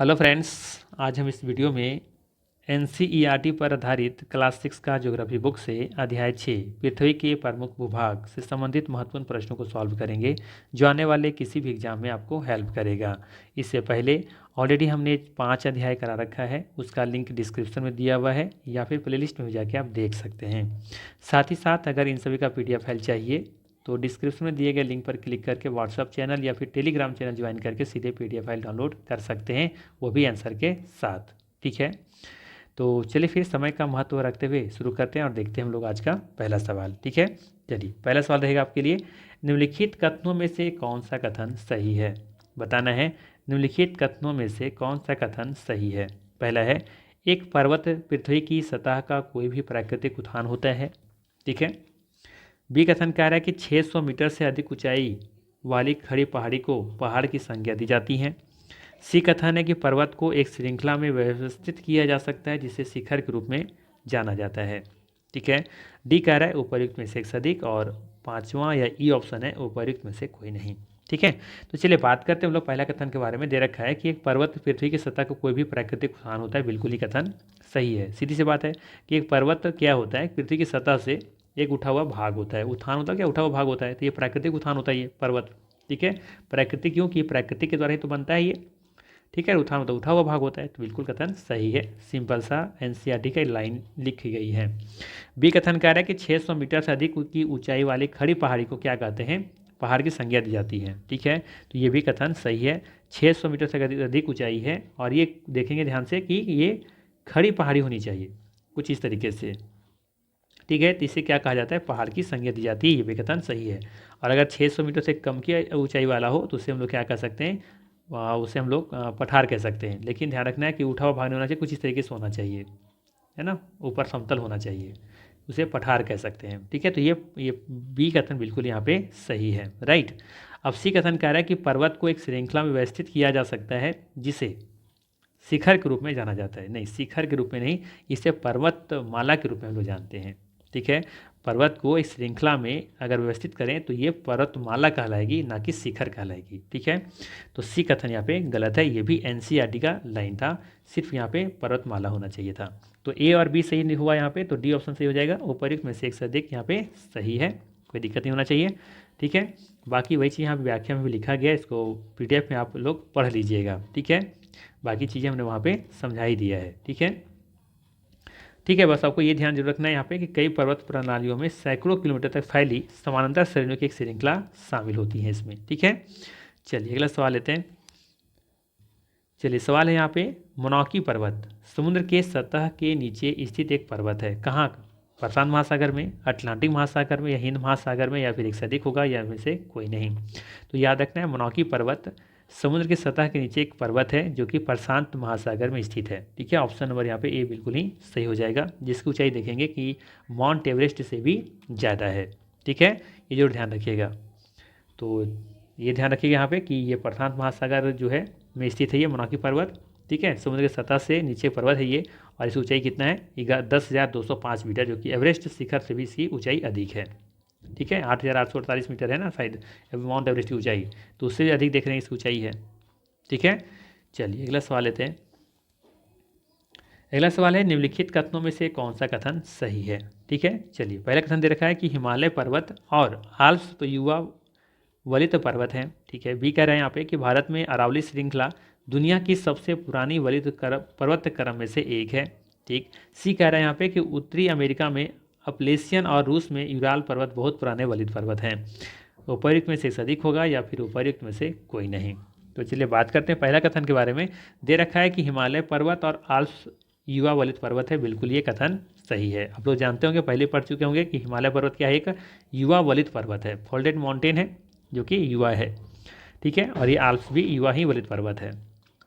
Hello friends, आज हम इस वीडियो में एनसीईआरटी पर आधारित क्लास 6 का ज्योग्राफी बुक से अध्याय 6 पृथ्वी के प्रमुख भूभाग से संबंधित महत्वपूर्ण प्रश्नों को सॉल्व करेंगे, जो आने वाले किसी भी एग्जाम में आपको हेल्प करेगा। इससे पहले ऑलरेडी हमने 5 अध्याय करा रखा है, उसका लिंक डिस्क्रिप्शन में दिया हुआ है या फिर प्लेलिस्ट में जाके आप देख सकते हैं। साथ ही साथ अगर इन सभी का PDF फाइल चाहिए तो डिस्क्रिप्शन में दिए गए लिंक पर क्लिक करके व्हाट्सअप चैनल या फिर टेलीग्राम चैनल ज्वाइन करके सीधे PDF फाइल डाउनलोड कर सकते हैं, वो भी आंसर के साथ। ठीक है, तो चलिए फिर समय का महत्व रखते हुए शुरू करते हैं और देखते हैं हम लोग आज का पहला सवाल। ठीक है, चलिए पहला सवाल रहेगा आपके लिए, निम्नलिखित कथनों में से कौन सा कथन सही है। बताना है निम्नलिखित कथनों में से कौन सा कथन सही है। पहला है, एक पर्वत पृथ्वी की सतह का कोई भी प्राकृतिक उत्थान होता है। ठीक है। बी कथन कह रहा है कि 600 मीटर से अधिक ऊंचाई वाली खड़ी पहाड़ी को पहाड़ की संज्ञा दी जाती है। सी कथन है कि पर्वत को एक श्रृंखला में व्यवस्थित किया जा सकता है, जिसे शिखर के रूप में जाना जाता है। ठीक है। डी कह रहा है उपर्युक्त में से एक से अधिक, और पांचवा या ई ऑप्शन है उपर्युक्त में से कोई नहीं। ठीक है, तो चलिए बात करते हैं हम लोग पहला कथन के बारे में। दे रखा है कि एक पर्वत पृथ्वी की सतह को कोई भी प्राकृतिक उत्थान होता है। बिल्कुल ही कथन सही है। सीधी सी बात है कि एक पर्वत क्या होता है, पृथ्वी की सतह से एक उठा हुआ भाग होता है। उत्थान होता है क्या, उठा हुआ भाग होता है, तो ये प्राकृतिक उत्थान होता है ये पर्वत। ठीक है, प्राकृतिक क्यों कि प्राकृतिक के द्वारा ही तो बनता है ये। ठीक है, उत्थान होता है, उठा हुआ भाग होता है, तो बिल्कुल कथन सही है। सिंपल सा एनसीईआरटी का लाइन लिखी गई है। बी कथन कह रहा है कि 600 मीटर से अधिक की ऊंचाई वाली खड़ी पहाड़ी को क्या कहते हैं, पहाड़ की संज्ञा दी जाती है। ठीक है, तो ये भी कथन सही है। 600 मीटर से अधिक ऊंचाई है, और ये देखेंगे ध्यान से कि ये खड़ी पहाड़ी होनी चाहिए कुछ इस तरीके से। ठीक है, तो इसे क्या कहा जाता है, पहाड़ की संज्ञा दी जाती है। ये भी कथन सही है। और अगर 600 मीटर से कम की ऊंचाई वाला हो तो उसे हम लोग क्या कह सकते हैं, उसे हम लोग पठार कह सकते हैं। लेकिन ध्यान रखना है कि उठा हुआ भाग नहीं होना चाहिए, कुछ इस तरीके से होना चाहिए, है ना, ऊपर समतल होना चाहिए, उसे पठार कह सकते हैं। ठीक है, तो ये बी कथन बिल्कुल यहाँ पे सही है। राइट। अब सी कथन कह रहा है कि पर्वत को एक श्रृंखला में व्यवस्थित किया जा सकता है, जिसे शिखर के रूप में जाना जाता है। नहीं, शिखर के रूप में नहीं, इसे पर्वतमाला के रूप में हम लोग जानते हैं। ठीक है, पर्वत को एक श्रृंखला में अगर व्यवस्थित करें तो ये पर्वतमाला कहलाएगी, ना कि शिखर कहलाएगी। ठीक है, तो सी कथन यहाँ पे गलत है। ये भी एनसीईआरटी का लाइन था, सिर्फ यहाँ पे पर्वतमाला होना चाहिए था। तो ए और बी सही नहीं हुआ यहाँ पे, तो डी ऑप्शन सही हो जाएगा। उपर्युक्त में से एक से अधिक यहाँ पे सही है, कोई दिक्कत नहीं होना चाहिए। ठीक है, बाकी वही चीज़ यहाँ व्याख्या में भी लिखा गया है, इसको PDF में आप लोग पढ़ लीजिएगा। ठीक है, बाकी चीज़ें हमने वहाँ पे समझा ही दिया है। ठीक है, ठीक है, बस आपको ये ध्यान जरूर रखना है यहाँ पे कि कई पर्वत प्रणालियों में सैकड़ों किलोमीटर तक फैली समानांतर श्रेणियों की एक श्रृंखला शामिल होती है इसमें। ठीक है, चलिए अगला सवाल लेते हैं। चलिए सवाल है यहाँ पे, मोनाकी पर्वत समुद्र के सतह के नीचे स्थित एक पर्वत है। कहाँ, प्रशांत महासागर में, अटलांटिक महासागर में, या हिंद महासागर में, या फिर एक से अधिक होगा, या इनमें से कोई नहीं। तो याद रखना है, मोनाकी पर्वत समुद्र की सतह के नीचे एक पर्वत है जो कि प्रशांत महासागर में स्थित है। ठीक है, ऑप्शन नंबर यहाँ पे ए बिल्कुल ही सही हो जाएगा, जिसकी ऊंचाई देखेंगे कि माउंट एवरेस्ट से भी ज़्यादा है। ठीक है, ये जरूर ध्यान रखिएगा। तो ये ध्यान रखिएगा यहाँ पे कि ये प्रशांत महासागर जो है में स्थित है ये मोनाकी पर्वत। ठीक है, समुद्र की सतह से नीचे पर्वत है ये, और इसकी ऊंचाई कितना है, 10,205 मीटर, जो कि एवरेस्ट शिखर से भी इसकी ऊंचाई अधिक है। ठीक है, 8,848 मीटर है ना शायद माउंट एवरेस्ट की ऊंचाई, तो उससे भी अधिक देख रहे हैं इसकी ऊंचाई है। ठीक है, चलिए अगला सवाल लेते हैं। अगला सवाल है, निम्नलिखित कथनों में से कौन सा कथन सही है। ठीक है, चलिए पहला कथन दे रखा है कि हिमालय पर्वत और आल्प्स युवा वलित पर्वत हैं। ठीक है, बी कह रहे हैं यहाँ पे कि भारत में अरावली श्रृंखला दुनिया की सबसे पुरानी वलित पर्वत क्रम में से एक है। ठीक, सी कह रहे हैं यहाँ पे कि उत्तरी अमेरिका में अपलेशियन और रूस में यूराल पर्वत बहुत पुराने वलित पर्वत हैं। उपर्युक्त में से अधिक होगा, या फिर उपर्युक्त में से कोई नहीं। तो चलिए बात करते हैं पहला कथन के बारे में। दे रखा है कि हिमालय पर्वत और आल्प्स युवा वलित पर्वत है। बिल्कुल ये कथन सही है। आप लोग जानते होंगे, पहले पढ़ चुके होंगे कि हिमालय पर्वत क्या है, एक युवा वलित पर्वत है, फोल्डेड माउंटेन है जो कि युवा है। ठीक है, और ये आल्प्स भी युवा ही वलित पर्वत है।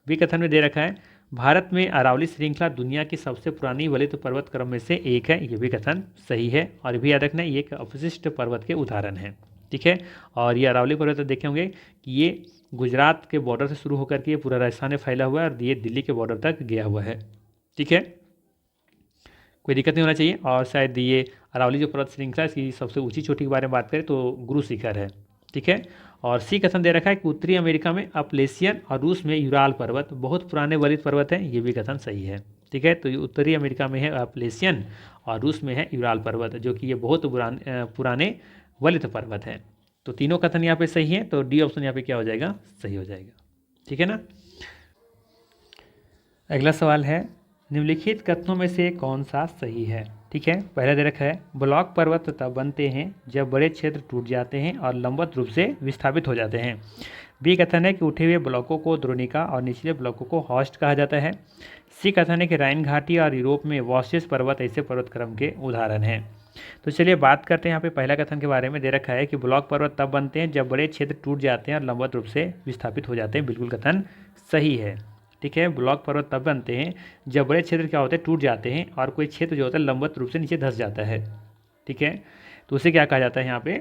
बी कथन में दे रखा है, भारत में अरावली श्रृंखला दुनिया की सबसे पुरानी वलित पर्वत क्रम में से एक है। ये भी कथन सही है, और भी याद रखना ये एक अवशिष्ट पर्वत के उदाहरण है। ठीक है, और ये अरावली पर्वत देखे होंगे कि ये गुजरात के बॉर्डर से शुरू होकर के ये पूरा राजस्थान में फैला हुआ है, और ये दिल्ली के बॉर्डर तक गया हुआ है। ठीक है, कोई दिक्कत नहीं होना चाहिए। और शायद ये अरावली जो पर्वत श्रृंखला इसकी सबसे ऊंची चोटी के बारे में बात करें तो गुरु शिखर है। ठीक है, और सी कथन दे रखा है कि उत्तरी अमेरिका में अपलेशियन और रूस में यूराल पर्वत बहुत पुराने वलित पर्वत हैं, ये भी कथन सही है। ठीक है, तो ये उत्तरी अमेरिका में है अपलेशियन और रूस में है यूराल पर्वत, जो कि ये बहुत पुराने वलित पर्वत हैं। तो तीनों कथन यहाँ पे सही है, तो डी ऑप्शन यहाँ पे क्या हो जाएगा, सही हो जाएगा। ठीक है ना। अगला सवाल है, निम्नलिखित कथनों में से कौन सा सही है। ठीक है, पहला दे रखा है, ब्लॉक पर्वत तब बनते हैं जब बड़े क्षेत्र टूट जाते हैं और लंबवत रूप से विस्थापित हो जाते हैं। बी कथन है कि उठे हुए ब्लॉकों को द्रोणिका और निचले ब्लॉकों को हॉस्ट कहा जाता है। सी कथन है कि राइन घाटी और यूरोप में वॉशिस पर्वत ऐसे पर्वत क्रम के उदाहरण हैं। तो चलिए बात करते हैं यहाँ पे पहला कथन के बारे में। दे रखा है कि ब्लॉक पर्वत तब बनते हैं जब बड़े क्षेत्र टूट जाते हैं और लंबवत रूप से विस्थापित हो जाते हैं। बिल्कुल कथन सही है। ठीक है, ब्लॉक पर्वत तब बनते हैं जब बड़े क्षेत्र क्या होते हैं, टूट जाते हैं और कोई क्षेत्र जो होता है लंबवत रूप से नीचे धंस जाता है। ठीक है, तो उसे क्या कहा जाता है यहाँ पे,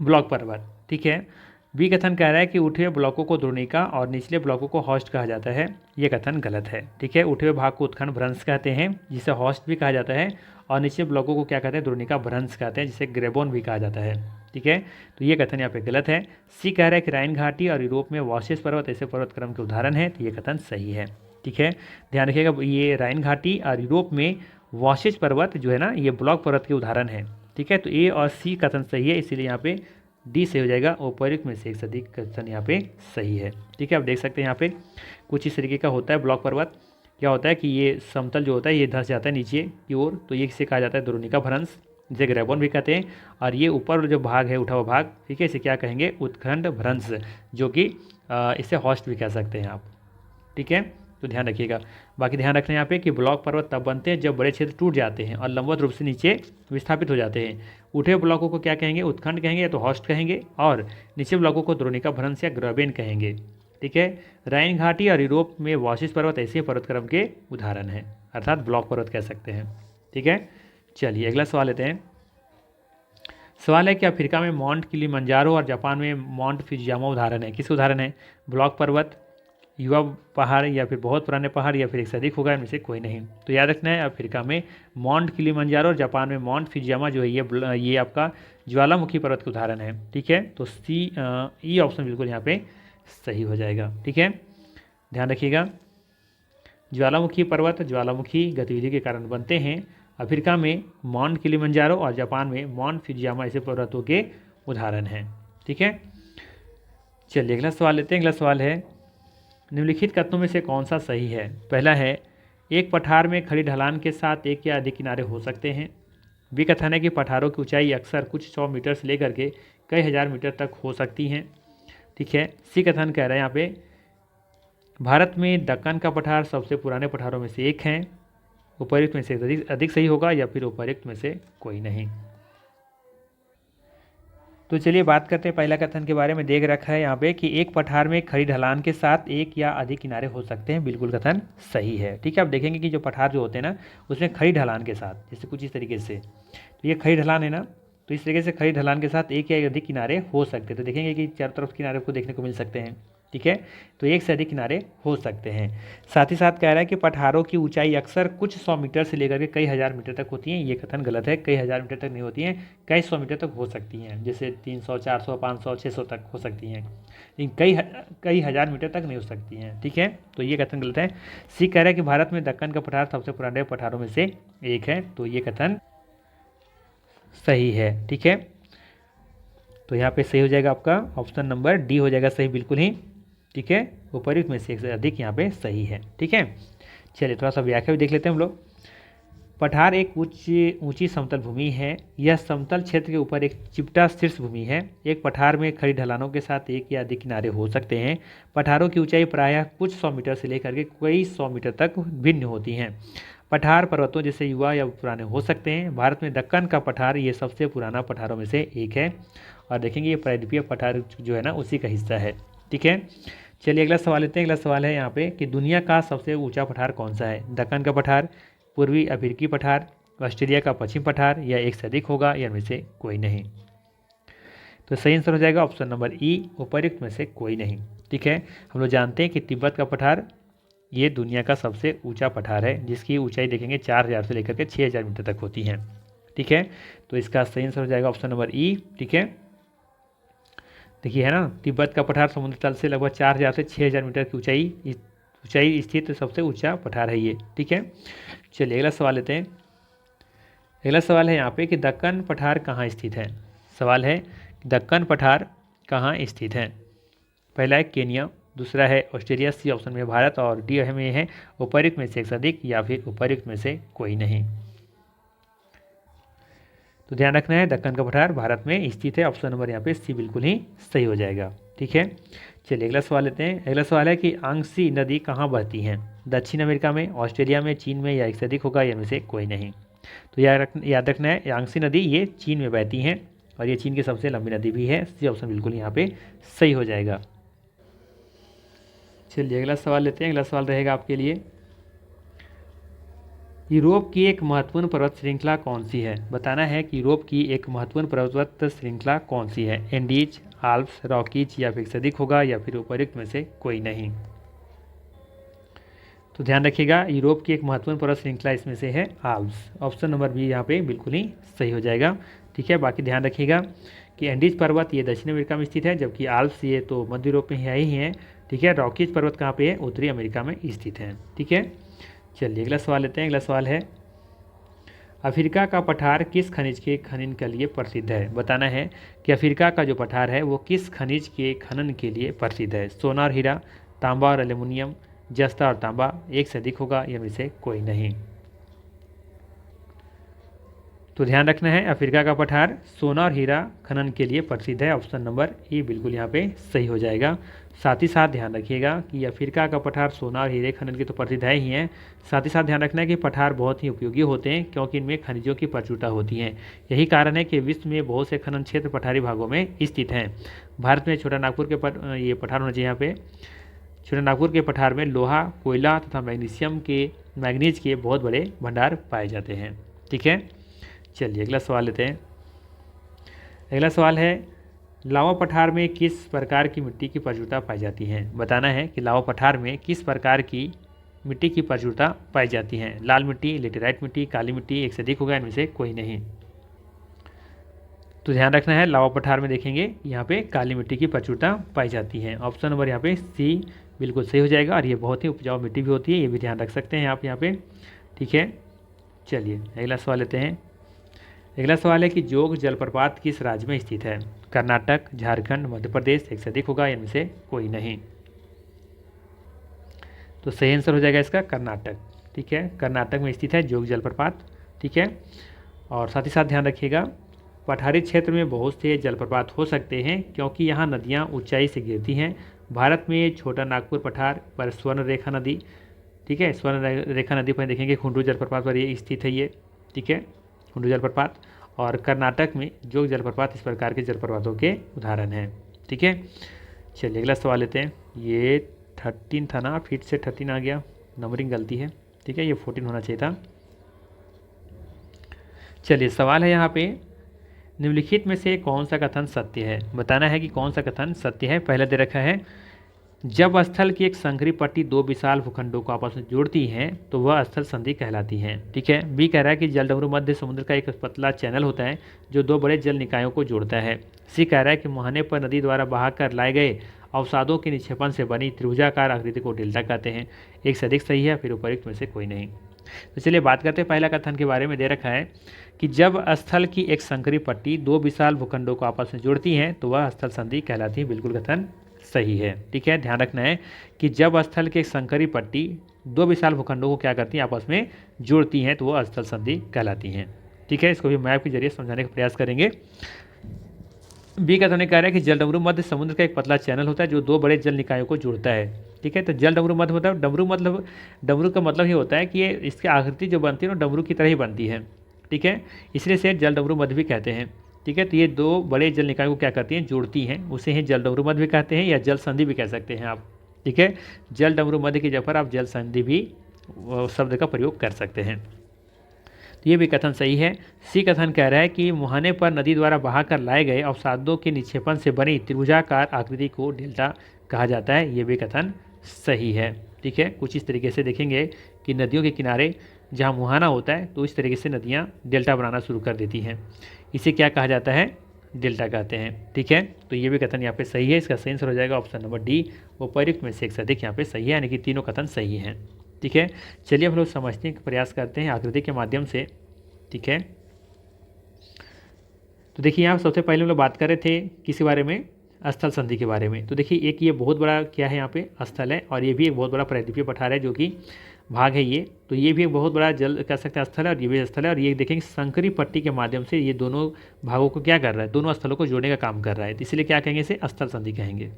ब्लॉक पर्वत। ठीक है, बी कथन कह रहा है कि उठे हुए ब्लॉकों को द्रोणिका और निचले ब्लॉकों को हॉस्ट कहा जाता है। ये कथन गलत है। ठीक है, उठे हुए भाग को उत्खंड भ्रंश कहते हैं, जिसे हॉस्ट भी कहा जाता है, और निचले ब्लॉकों को क्या कहते हैं, द्रोणिका भ्रंश कहते हैं, जिसे ग्रेबोन भी कहा जाता है। ठीक है, तो ये कथन यहाँ पे गलत है। सी कह रहा है कि राइन घाटी और यूरोप में वॉशिस पर्वत ऐसे पर्वत क्रम के उदाहरण है, तो ये कथन सही है। ठीक है, ध्यान रखिएगा, ये राइन घाटी और यूरोप में वॉशिस पर्वत जो है ना, ये ब्लॉक पर्वत के उदाहरण है। ठीक है, तो ए और सी कथन सही है, इसीलिए यहाँ पे डी से हो जाएगा, उपयुक्त में से एक से अधिक कथन यहाँ पे सही है। ठीक है, आप देख सकते हैं यहाँ पे कुछ इस तरीके का होता है ब्लॉक पर्वत। क्या होता है कि ये समतल जो होता है ये धंस जाता है नीचे की ओर, तो ये इसे कहा जाता है द्रोणिका भ्रंश, जिसे ग्रेबोन भी कहते हैं। और ये ऊपर जो भाग है, उठा हुआ भाग, ठीक है, इसे क्या कहेंगे, उत्खंड भ्रंश, जो कि इसे हॉस्ट भी कह सकते हैं आप। ठीक है, तो ध्यान रखिएगा। बाकी ध्यान रखना यहाँ पे कि ब्लॉक पर्वत तब बनते हैं जब बड़े क्षेत्र टूट जाते हैं और लंबवत रूप से नीचे विस्थापित हो जाते हैं। उठे हुए ब्लॉकों को क्या कहेंगे, उत्खंड कहेंगे या तो हॉस्ट कहेंगे, और नीचे ब्लॉकों को द्रोणिका भ्रंश या ग्रेबेन कहेंगे। ठीक है, राइन घाटी और यूरोप में वॉशिस पर्वत ऐसे पर्वत क्रम के उदाहरण हैं, अर्थात ब्लॉक पर्वत कह सकते हैं। ठीक है, चलिए अगला सवाल लेते हैं। सवाल है कि अफ्रीका में माउंट किलिमंजारो और जापान में माउंट फुजियामा उदाहरण है। किस उदाहरण है, ब्लॉक पर्वत, युवा पहाड़, या फिर बहुत पुराने पहाड़, या फिर एक से अधिक होगा, इनमें से कोई नहीं। तो याद रखना है, अफ्रीका में माउंट किलिमंजारो और जापान में माउंट फुजियामा जो है ये आपका ज्वालामुखी पर्वत के उदाहरण है। ठीक है, तो ई ऑप्शन बिल्कुल यहाँ पे सही हो जाएगा। ठीक है, ध्यान रखिएगा, ज्वालामुखी पर्वत ज्वालामुखी गतिविधि के कारण बनते हैं। अफ्रीका में माउंट किलिमंजारो और जापान में माउंट फुजियामा ऐसे पर्वतों के उदाहरण हैं। ठीक है, चलिए अगला सवाल लेते हैं। अगला सवाल है, निम्नलिखित कथनों में से कौन सा सही है। पहला है, एक पठार में खड़ी ढलान के साथ एक या अधिक किनारे हो सकते हैं। बी कथन है कि पठारों की ऊंचाई अक्सर कुछ 100 मीटर से लेकर के कई हज़ार मीटर तक हो सकती हैं। ठीक है, सी कथन कह रहा है यहाँ पे, भारत में दक्कन का पठार सबसे पुराने पठारों में से एक है। उपर्युक्त में से अधिक सही होगा, या फिर उपर्युक्त में से कोई नहीं। तो चलिए बात करते हैं पहला कथन के बारे में। देख रखा है यहाँ पे कि एक पठार में खड़ी ढलान के साथ एक या अधिक किनारे हो सकते हैं। बिल्कुल कथन सही है। ठीक है, आप देखेंगे कि जो पठार जो होते हैं ना, उसमें खड़ी ढलान के साथ, जैसे कुछ इस तरीके से, तो ये खड़ी ढलान है ना, तो इस तरीके से खड़ी ढलान के साथ एक या अधिक किनारे हो सकते हैं। तो देखेंगे कि चारों तरफ किनारे आपको देखने को मिल सकते हैं। ठीक है, तो एक से अधिक किनारे हो सकते हैं। साथ ही साथ कह रहा है कि पठारों की ऊंचाई अक्सर कुछ 100 मीटर से लेकर के कई हज़ार मीटर तक होती हैं। ये कथन गलत है, कई हज़ार मीटर तक नहीं होती हैं, कई 100 मीटर तक हो सकती हैं, जैसे 300, 400, 500, 600 तक हो सकती हैं, लेकिन कई हज़ार मीटर तक नहीं हो सकती हैं। ठीक है, तो ये कथन गलत है। सी कह रहा है कि भारत में दक्कन का पठार सबसे पुराने पठारों में से एक है, तो ये कथन सही है। ठीक है, तो यहाँ पे सही हो जाएगा आपका ऑप्शन नंबर डी हो जाएगा सही, बिल्कुल ही। ठीक है, उपर्युक्त में से एक से अधिक यहाँ पे सही है। ठीक है, चलिए थोड़ा सा व्याख्या भी देख लेते हैं हम लोग। पठार एक ऊंची समतल भूमि है। यह समतल क्षेत्र के ऊपर एक चिपटा शीर्ष भूमि है। एक पठार में खड़ी ढलानों के साथ एक या अधिक किनारे हो सकते हैं। पठारों की ऊंचाई प्रायः कुछ 100 मीटर से लेकर के कई 100 मीटर तक भिन्न होती हैं। पठार पर्वतों जैसे युवा या पुराने हो सकते हैं। भारत में दक्कन का पठार ये सबसे पुराना पठारों में से एक है, और देखेंगे ये प्रायद्वीपीय पठार जो है ना, उसी का हिस्सा है। ठीक है, चलिए अगला सवाल लेते हैं। अगला सवाल है यहाँ पे कि दुनिया का सबसे ऊंचा पठार कौन सा है। दक्कन का पठार, पूर्वी अफ्रीकी पठार, ऑस्ट्रेलिया का पश्चिम पठार, या एक से अधिक होगा, या इनमें से कोई नहीं। तो सही आंसर हो जाएगा ऑप्शन नंबर ई, उपर्युक्त में से कोई नहीं। ठीक है, हम लोग जानते हैं कि तिब्बत का पठार ये दुनिया का सबसे ऊंचा पठार है, जिसकी ऊंचाई देखेंगे 4000 से लेकर के 6000 मीटर तक होती है। ठीक है, तो इसका सही आंसर हो जाएगा ऑप्शन नंबर ई। ठीक है, देखिए है ना, तिब्बत का पठार समुद्र तल से लगभग 4000 से 6000 मीटर की ऊंचाई स्थित सबसे ऊंचा पठार है ये। ठीक है, चलिए अगला सवाल लेते हैं। अगला सवाल है यहाँ पे कि दक्कन पठार कहाँ स्थित है। सवाल है दक्कन पठार कहाँ स्थित है। पहला है केनिया, दूसरा है ऑस्ट्रेलिया, सी ऑप्शन में भारत, और डी में है उपर्युक्त में से एक से अधिक या फिर उपर्युक्त में से कोई नहीं। तो ध्यान रखना है दक्कन का पठार भारत में स्थित है, ऑप्शन नंबर यहाँ पे सी बिल्कुल ही सही हो जाएगा। ठीक है, चलिए अगला सवाल लेते हैं। अगला सवाल है कि यांगसी नदी कहाँ बहती है। दक्षिण अमेरिका में, ऑस्ट्रेलिया में, चीन में, या एक से अधिक होगा या में से कोई नहीं। तो याद रखना है यांगसी नदी ये चीन में बहती है और ये चीन की सबसे लंबी नदी भी है। सी ऑप्शन बिल्कुल यहाँ पे सही हो जाएगा। चलिए अगला सवाल लेते हैं। अगला सवाल रहेगा आपके लिए, यूरोप की एक महत्वपूर्ण पर्वत श्रृंखला कौन सी है। बताना है कि यूरोप की एक महत्वपूर्ण पर्वत श्रृंखला कौन सी है। एंडीज, आल्प्स, रॉकीज, या फिर से अधिक होगा या फिर उपर्युक्त में से कोई नहीं। तो ध्यान रखिएगा यूरोप की एक महत्वपूर्ण पर्वत श्रृंखला इसमें से है आल्प्स। ऑप्शन नंबर बी यहाँ पे बिल्कुल ही सही हो जाएगा। ठीक है, बाकी ध्यान रखिएगा कि एंडीज पर्वत ये दक्षिण अमेरिका में स्थित है, जबकि आल्प्स ये तो मध्य यूरोप में ही हैं। ठीक है, रॉकीज पर्वत कहाँ पे है, उत्तरी अमेरिका में स्थित है। ठीक है, चलिए अगला सवाल लेते हैं। अगला सवाल है, अफ्रीका का पठार किस खनिज के खनन के लिए प्रसिद्ध है। बताना है कि अफ्रीका का जो पठार है वो किस खनिज के खनन के लिए प्रसिद्ध है। सोना और हीरा, तांबा और एल्यूमिनियम, जस्ता और तांबा, एक से अधिक होगा या में से कोई नहीं। तो ध्यान रखना है अफ्रीका का पठार सोना और हीरा खनन के लिए प्रसिद्ध है। ऑप्शन नंबर ए बिल्कुल यहाँ पे सही हो जाएगा। साथ ही साथ ध्यान रखिएगा कि अफ्रीका का पठार सोना और हीरे खनन के तो प्रसिद्ध है ही हैं। साथ ही साथ ध्यान रखना है कि पठार बहुत ही उपयोगी होते हैं क्योंकि इनमें खनिजों की प्रचुरता होती है। यही कारण है कि विश्व में बहुत से खनन क्षेत्र पठारी भागों में स्थित हैं। भारत में छोटा नागपुर के ये पठार होना चाहिए। यहाँ पे छोटा नागपुर के पठार में लोहा, कोयला तथा मैग्नीज के बहुत बड़े भंडार पाए जाते हैं। ठीक है, चलिए अगला सवाल लेते हैं। अगला सवाल है, लावा पठार में किस प्रकार की मिट्टी की प्रचुरता पाई जाती है। बताना है कि लावा पठार में किस प्रकार की मिट्टी की प्रचुरता पाई जाती है। लाल मिट्टी, लेटेराइट मिट्टी, काली मिट्टी, एक से अधिक होगा इनमें से कोई नहीं। तो ध्यान रखना है लावा पठार में देखेंगे यहाँ पे काली मिट्टी की प्रचुरता पाई जाती है। ऑप्शन नंबर यहाँ पे सी बिल्कुल सही हो जाएगा और ये बहुत ही उपजाऊ मिट्टी भी होती है, ये भी ध्यान रख सकते हैं आप यहाँ पे। ठीक है, चलिए अगला सवाल लेते हैं। अगला सवाल है कि जोग जलप्रपात किस राज्य में स्थित है। कर्नाटक, झारखंड, मध्य प्रदेश, एक से अधिक होगा इनमें से कोई नहीं। तो सही आंसर हो जाएगा इसका कर्नाटक। ठीक है, कर्नाटक में स्थित है जोग जलप्रपात। ठीक है, और साथ ही साथ ध्यान रखिएगा पठारी क्षेत्र में बहुत से जलप्रपात हो सकते हैं क्योंकि यहाँ नदियाँ ऊंचाई से गिरती हैं। भारत में छोटा नागपुर पठार पर स्वर्ण रेखा नदी, ठीक है, स्वर्ण रेखा नदी पर देखेंगे खुंडू जलप्रपात पर ये स्थित है ये। ठीक है, खुंडू जलप्रपात, और कर्नाटक में जोग जलप्रपात इस प्रकार के जलप्रपातों के उदाहरण हैं। ठीक है, चलिए अगला सवाल लेते हैं। ये 13 था ना, फिर से 13 आ गया, नंबरिंग गलती है। ठीक है, ये 14 होना चाहिए था। चलिए सवाल है यहाँ पे, निम्नलिखित में से कौन सा कथन सत्य है। बताना है कि कौन सा कथन सत्य है। पहले दे रखा है, जब स्थल की एक संकरी पट्टी दो विशाल भूखंडों को आपस में जोड़ती है तो वह स्थल संधि कहलाती है। ठीक है, बी कह रहा है कि जलडमरू मध्य समुद्र का एक पतला चैनल होता है जो दो बड़े जल निकायों को जोड़ता है। सी कह रहा है कि मुहाने पर नदी द्वारा बहाकर लाए गए अवसादों के निक्षेपण से बनी त्रिभुजाकार आकृति को डेल्टा कहते हैं। एक से अधिक सही है, फिर उपर्युक्त में से कोई नहीं। तो चलिए बात करते हैं पहला कथन के बारे में। दे रखा है कि जब स्थल की एक संकरी पट्टी दो विशाल भूखंडों को आपस में जोड़ती है तो वह स्थल संधि कहलाती है। बिल्कुल कथन सही है। ठीक है, ध्यान रखना है कि जब स्थल के एक संकरी पट्टी दो विशाल भूखंडों को क्या करती है, आपस में जोड़ती हैं, तो वो स्थल संधि कहलाती हैं। ठीक है, इसको भी मैप के जरिए समझाने का प्रयास करेंगे। बी का कह रहा है कि जलडमरू मध्य समुद्र का एक पतला चैनल होता है जो दो बड़े जल निकायों को जोड़ता है। ठीक है, तो जल डमरू मध्य होता है। डमरू का मतलब ये होता है कि ये इसकी आकृति जो बनती है ना डमरू की तरह ही बनती है। ठीक है, इसलिए से जल डमरू मध्य भी कहते हैं। ठीक है, तो ये दो बड़े जल निकायों को क्या करती हैं, जोड़ती हैं, उसे ही जल डमरू मध्य भी कहते हैं या जल संधि भी कह सकते हैं आप। ठीक है, जल डमरू मध्य की जगह पर आप जल संधि भी शब्द का प्रयोग कर सकते हैं। तो ये भी कथन सही है। सी कथन कह रहा है कि मुहाने पर नदी द्वारा बहाकर लाए गए अवसादों के निक्षेपण से बनी त्रिभुजाकार आकृति को डेल्टा कहा जाता है। ये भी कथन सही है। ठीक है, कुछ इस तरीके से देखेंगे कि नदियों के किनारे जहाँ मुहाना होता है तो इस तरीके से नदियाँ डेल्टा बनाना शुरू कर देती हैं। इसे क्या कहा जाता है, डेल्टा कहते हैं। ठीक है, तो ये भी कथन यहाँ पे सही है। इसका सही आंसर हो जाएगा ऑप्शन नंबर डी, उपर्युक्त में से एक से अधिक यहाँ पे सही है, यानी कि तीनों कथन सही हैं। ठीक है, चलिए हम लोग समझने का प्रयास करते हैं आकृति के माध्यम से। ठीक है, तो देखिए यहाँ सबसे पहले हम लोग बात कर रहे थे किसी बारे में, स्थल संधि के बारे में। तो देखिए एक ये बहुत बड़ा क्या है यहाँ पे स्थल है, और ये भी एक बहुत बड़ा प्रायद्वीपीय पठार है जो कि भाग है ये। तो ये भी एक बहुत बड़ा जल कह सकते हैं स्थल है, और ये भी स्थल है। और ये देखेंगे संकरी पट्टी के माध्यम से ये दोनों भागों को क्या कर रहा है, दोनों स्थलों को जोड़ने का काम कर रहा है। तो इसलिए क्या कहेंगे, इसे स्थल संधि कहेंगे।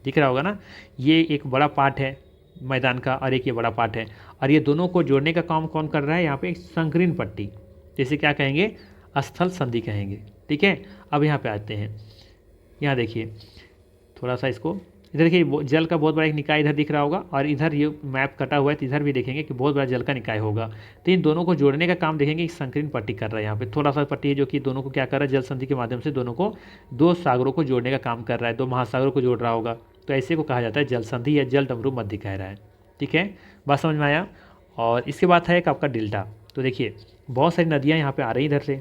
दिख रहा होगा ना, ये एक बड़ा पार्ट है मैदान का और एक ये बड़ा पार्ट है, और ये दोनों को जोड़ने का काम कौन कर रहा है, यहाँ पे एक संकीर्ण पट्टी, जैसे क्या कहेंगे, स्थल संधि कहेंगे। ठीक है, अब यहाँ पे आते हैं, यहाँ देखिए थोड़ा सा इसको, इधर देखिए जल का बहुत बड़ा एक निकाय इधर दिख रहा होगा, और इधर ये मैप कटा हुआ है, तो इधर भी देखेंगे कि बहुत बड़ा जल का निकाय होगा। तो इन दोनों को जोड़ने का काम देखेंगे एक संकीर्ण पट्टी कर रहा है। यहाँ पे थोड़ा सा पट्टी है जो कि दोनों को क्या कर रहा है, जल संधि के माध्यम से दोनों को, दो सागरों को जोड़ने का काम कर रहा है, दो महासागरों को जोड़ रहा होगा। तो ऐसे को कहा जाता है जल संधि या जल डमरू मध्य कह रहा है। ठीक है, बात समझ में आया। और इसके बाद है एक आपका डेल्टा। तो देखिए बहुत सारी नदियाँ यहाँ पे आ रही इधर से,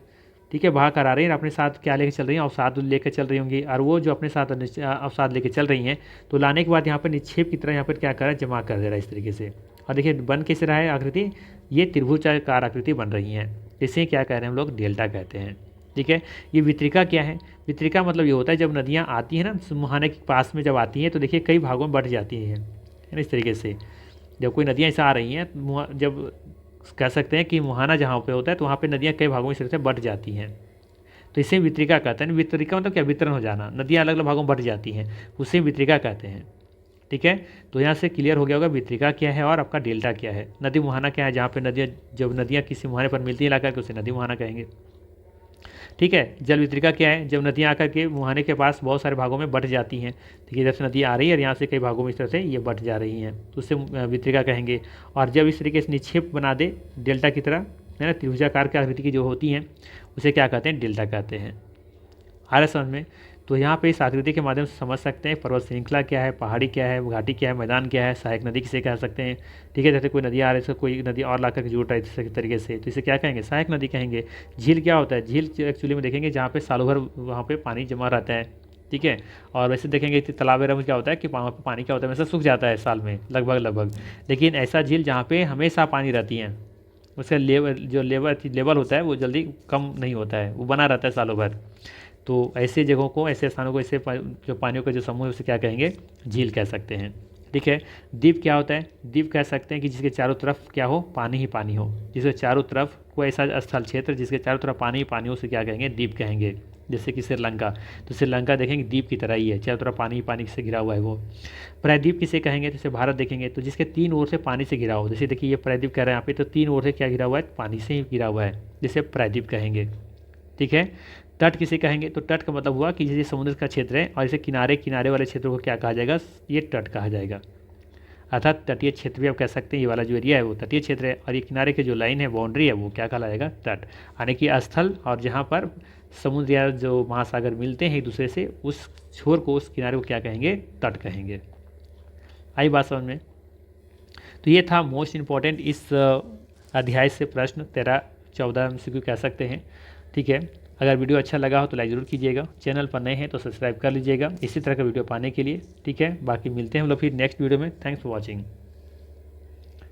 ठीक है, बहा कर आ रही हैं, अपने साथ क्या लेके चल रही हैं, अवसाद लेकर चल रही होंगी। और वो जो अपने साथ अवसाद लेके चल रही हैं, तो लाने के बाद यहाँ पर निक्षेप की तरह यहाँ पर क्या कर रहा है, जमा कर दे रहा है इस तरीके से। और देखिए बन कैसे रहा है आकृति, ये त्रिभुजाकार आकृति बन रही है, इसे क्या कह रहे हैं हम लोग, डेल्टा कहते हैं। ठीक है, ये वितरिका क्या है, वितरिका मतलब ये होता है जब नदियाँ आती हैं ना मुहाने के पास में जब आती हैं, तो देखिए कई भागों में बढ़ जाती हैं, है ना। इस तरीके से जब कोई नदियाँ ऐसा आ रही हैं, जब कह सकते हैं कि मुहाना जहाँ पे होता है, तो वहाँ पे नदियाँ कई भागों में इस तरह से बढ़ जाती हैं, तो इसे वितरिका कहते हैं। वितरिका मतलब क्या, वितरण हो जाना, नदियाँ अलग अलग भागों में बढ़ जाती हैं, उसे वितरिका कहते हैं। ठीक है, तो यहाँ से क्लियर हो गया होगा वितरिका क्या है और आपका डेल्टा क्या है। नदी मुहाना क्या है, जहाँ पे नदियाँ, जब नदियाँ किसी मुहाने पर मिलती हैं इलाका के, उसे नदी मुहाना कहेंगे। ठीक है, जल वितरिका क्या है, जब नदियाँ आकर के मुहाने के पास बहुत सारे भागों में बढ़ जाती हैं। देखिए इधर से नदी आ रही है और यहाँ से कई भागों में इस तरह से ये बढ़ जा रही हैं, तो उससे वितरिका कहेंगे। और जब इस तरीके से निक्षेप बना दे डेल्टा की तरह, है ना, त्रिभुजाकार की आकृति की जो होती हैं, उसे क्या कहते हैं, डेल्टा कहते हैं। आ रहा समझ में। तो यहाँ पे इस आकृति के माध्यम से समझ सकते हैं पर्वत श्रृंखला क्या है, पहाड़ी क्या है, घाटी क्या है, मैदान क्या है, सहायक नदी किसे कह सकते हैं। ठीक है, जैसे कोई नदी आ रही है, कोई नदी और ला करके जोड़ रहा है इस तरीके से, तो इसे क्या कहेंगे, सहायक नदी कहेंगे। झील क्या होता है, झील एक्चुअली में देखेंगे जहाँ पे सालों भर वहाँ पे पानी जमा रहता है। ठीक है, और वैसे देखेंगे तालाब वगैरह में क्या होता है कि वहाँ पर पानी क्या होता है, वैसे सूख जाता है साल में लगभग। लेकिन ऐसा झील जहाँ पे हमेशा पानी रहती है, उसका लेवल होता है वो जल्दी कम नहीं होता है, वो बना रहता है सालों भर। तो ऐसे जगहों को, ऐसे स्थानों को, ऐसे जो पानियों का जो समूह है उसे क्या कहेंगे, झील कह सकते हैं। ठीक है, द्वीप क्या होता है, द्वीप कह सकते हैं कि जिसके चारों तरफ क्या हो, पानी ही पानी हो, जिसके चारों तरफ कोई ऐसा स्थल क्षेत्र जिसके चारों तरफ पानी ही पानी हो, उसे क्या कहेंगे, द्वीप कहेंगे। जैसे कि श्रीलंका, तो श्रीलंका देखेंगे द्वीप की तरह ही है, चारों तरफ पानी ही पानी से घिरा हुआ है वो। प्रायद्वीप किसे कहेंगे, जैसे भारत देखेंगे तो जिसके तीन ओर से पानी से घिरा हो, जैसे देखिए ये प्रायद्वीप कह रहे हैं यहाँ पे, तो तीन ओर से क्या घिरा हुआ है, पानी से ही घिरा हुआ है, जिसे प्रायद्वीप कहेंगे। ठीक है, तट किसे कहेंगे, तो तट का मतलब हुआ कि जैसे समुद्र का क्षेत्र है और इसे किनारे किनारे वाले क्षेत्रों को क्या कहा जाएगा, ये तट कहा जाएगा। अर्थात तटीय क्षेत्र भी आप कह सकते हैं, ये वाला जो एरिया है वो तटीय क्षेत्र है, और ये किनारे की जो लाइन है, बाउंड्री है, वो क्या कहलाएगा, तट। यानी कि स्थल, और जहाँ पर समुद्र या जो महासागर मिलते हैं एक दूसरे से, उस छोर को, उस किनारे को क्या कहेंगे, तट कहेंगे। आई बात समझ में। तो ये था मोस्ट इम्पॉर्टेंट इस अध्याय से प्रश्न, 13-14 MCQ कह सकते हैं। ठीक है, अगर वीडियो अच्छा लगा हो तो लाइक ज़रूर कीजिएगा, चैनल पर नए हैं तो सब्सक्राइब कर लीजिएगा इसी तरह का वीडियो पाने के लिए। ठीक है, बाकी मिलते हैं हम लोग फिर नेक्स्ट वीडियो में। Thanks for watching.